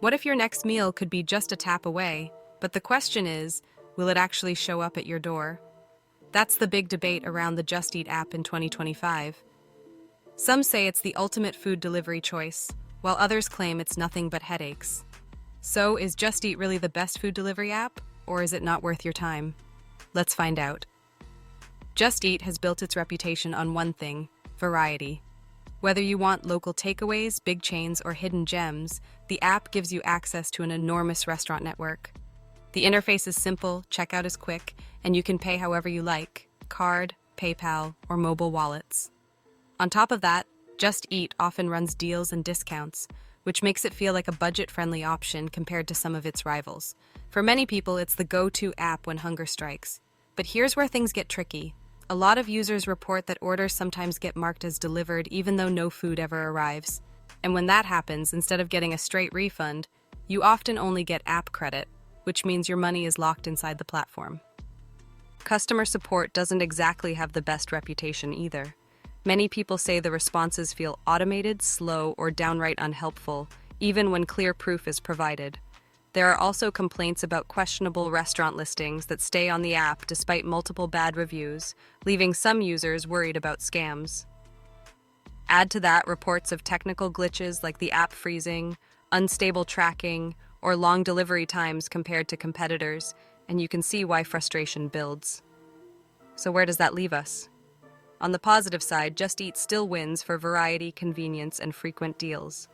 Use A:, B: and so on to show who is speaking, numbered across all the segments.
A: What if your next meal could be just a tap away, but the question is, will it actually show up at your door? That's the big debate around the Just Eat app in 2025. Some say it's the ultimate food delivery choice, while others claim it's nothing but headaches. So, is Just Eat really the best food delivery app, or is it not worth your time? Let's find out. Just Eat has built its reputation on one thing: variety. Whether you want local takeaways, big chains, or hidden gems, the app gives you access to an enormous restaurant network. The interface is simple, checkout is quick, and you can pay however you like: card, PayPal, or mobile wallets. On top of that, Just Eat often runs deals and discounts, which makes it feel like a budget-friendly option compared to some of its rivals. For many people, it's the go-to app when hunger strikes. But here's where things get tricky. A lot of users report that orders sometimes get marked as delivered even though no food ever arrives. And when that happens, instead of getting a straight refund, you often only get app credit, which means your money is locked inside the platform. Customer support doesn't exactly have the best reputation either. Many people say the responses feel automated, slow, or downright unhelpful, even when clear proof is provided. There are also complaints about questionable restaurant listings that stay on the app despite multiple bad reviews, leaving some users worried about scams. Add to that reports of technical glitches like the app freezing, unstable tracking, or long delivery times compared to competitors, and you can see why frustration builds. So where does that leave us? On the positive side, Just Eat still wins for variety, convenience, and frequent deals.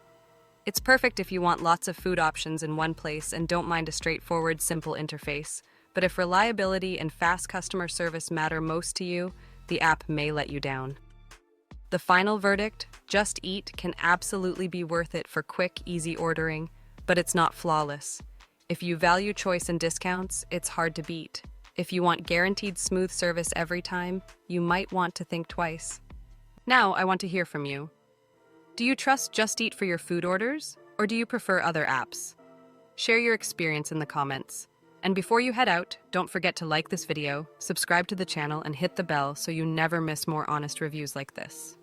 A: It's perfect if you want lots of food options in one place and don't mind a straightforward, simple interface. But if reliability and fast customer service matter most to you, the app may let you down. The final verdict: Just Eat can absolutely be worth it for quick, easy ordering, but it's not flawless. If you value choice and discounts, it's hard to beat. If you want guaranteed smooth service every time, you might want to think twice. Now, I want to hear from you. Do you trust Just Eat for your food orders, or do you prefer other apps? Share your experience in the comments. And before you head out, don't forget to like this video, subscribe to the channel, and hit the bell so you never miss more honest reviews like this.